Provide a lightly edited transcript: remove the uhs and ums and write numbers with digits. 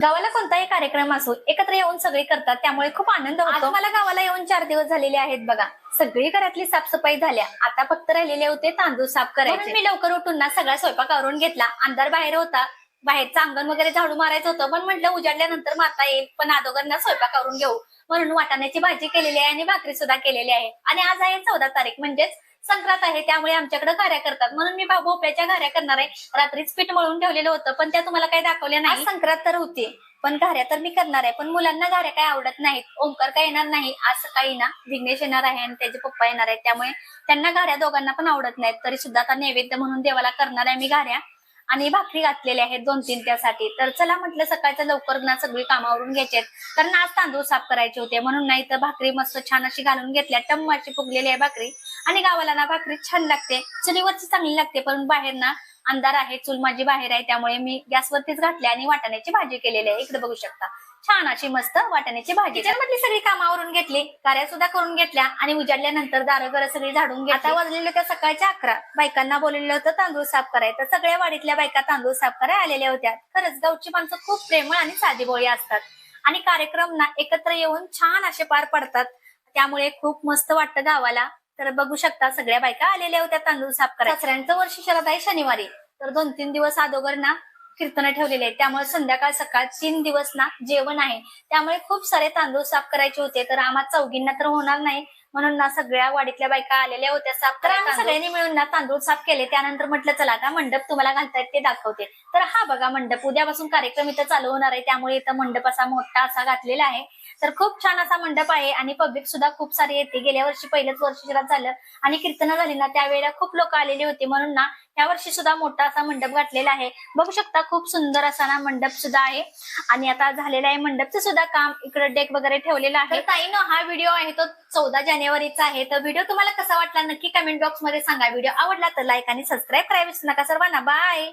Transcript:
गावाला कोणताही कार्यक्रम असो एकत्र येऊन सगळे करतात, त्यामुळे खूप आनंद होतो। आज मला गावाला येऊन 4 दिवस झालेले आहेत बघा। सगळी घरातली साफसफाई झाल्या, आता फक्त राहिलेले होते तांदूळ साफ करायचे। मी लवकर उठून ना सगळा स्वयंपाक आवरून घेतला। अंधार बाहेर होता, बाहेरचं अंगण वगैरे झाडू मारायचं होतं, पण म्हटलं उजाडल्यानंतर मारता येईल, पण अगोदर ना स्वयंपाक आवरून घेऊ म्हणून वाटाण्याची भाजी केलेली आहे आणि भाकरी सुद्धा केलेली आहे। आणि आज आहे 14 तारीख, म्हणजेच संक्रांत आहे, त्यामुळे आमच्याकडे घाऱ्या करतात, म्हणून मी भोपळ्याच्या घाऱ्या करणार आहे। रात्रीच पीठ मळून ठेवलेलं होतं, पण त्या तुम्हाला काही दाखवल्या नाही। संक्रांत तर होती, पण घाऱ्या तर मी करणार आहे, पण मुलांना घाऱ्या काही आवडत नाहीत। ओंकार काय येणार नाही आज सकाळी ना, विघ्नेश येणार आहे आणि त्याचे पप्पा येणार आहेत, त्यामुळे त्यांना घाऱ्या दोघांना पण आवडत नाहीत। तरी सुद्धा आता नैवेद्य म्हणून देवाला करणार आहे मी घाऱ्या, आणि भाकरी घातलेल्या आहेत 2-3 त्यासाठी। तर चला म्हटलं सकाळचं लवकर ना सगळी कामावरून घ्यायचे, कारण आज तांदूळ साफ करायचे होते, म्हणून नाही तर भाकरी मस्त छान अशी घालून घेतल्या। टम्माची फुगलेली आहे भाकरी, आणि गावाला ना भाकरी छान लागते, चुलीवरची चांगली लागते, पण बाहेर ना अंधार आहे, चूल माझी बाहेर आहे, त्यामुळे मी गॅसवरतीच घातली आणि वाटाण्याची भाजी केलेली आहे। इकडे बघू शकता छान अशी मस्त वाटाण्याची भाजी। त्यामधली सगळी कामावरून घेतली, कार्या सुद्धा करून घेतल्या, आणि उजाडल्यानंतर दारं सगळी झाडून घेतली। आता वाजलेले होत्या सकाळच्या 11, बायकांना बोललेलं होतं तांदूळ साफ करायचं। सगळ्या वाडीतल्या बायका तांदूळ साफ करायला आलेल्या होत्या। खरंच गावची माणसं खूप प्रेमळ आणि साधीभोळी असतात, आणि कार्यक्रम ना एकत्र येऊन छान असे पार पडतात, त्यामुळे खूप मस्त वाटतं गावाला। तर बघू शकता सगळ्या बायका आलेल्या होत्या तांदूळ साफ करायला। सासऱ्यांचं वर्ष श्राद्ध आहे शनिवारी, तर 2-3 दिवस अगोदर ना कीर्तन ठेवलेले आहेत, त्यामुळे संध्याकाळ सकाळ 3 दिवस ना जेवण आहे, त्यामुळे खूप सारे तांदूळ साफ करायचे होते। तर आम्हा चौघींना तर होणार नाही, म्हणून ना सगळ्या वाडीतल्या बायका आलेल्या होत्या साफ करायला। सगळ्यांनी मिळून ना तांदूळ साफ केले। त्यानंतर म्हटलं चला आता मंडप तुम्हाला घालतायत ते दाखवते। तर हा बघा मंडप, उद्यापासून कार्यक्रम इथं चालू होणार आहे, त्यामुळे इथं मंडप असा मोठा असा घातलेला आहे। तर खूप छान असा मंडप आहे, आणि पब्लिक सुद्धा खूप सारी येते। गेल्या वर्षी पहिलंच वर्ष श्राद्ध झालं आणि कीर्तन झाली ना, त्यावेळेला खूप लोक आलेली होती, म्हणून ना या वर्षी सुद्धा मोठा असा मंडप घातलेला आहे। बघू शकता खूप सुंदर असा ना मंडप सुद्धा आहे, आणि आता झालेला आहे मंडपचं सुद्धा काम। इकडे डेक वगैरे ठेवलेला आहे। तर ताईनो हा व्हिडिओ आहे तो 14 जानेवारीचा आहे। तर व्हिडिओ तुम्हाला कसा वाटला नक्की कमेंट बॉक्स मध्ये सांगा। व्हिडिओ आवडला तर लाईक आणि सबस्क्राईब करायला विसरू नका। सर्वांना बाय।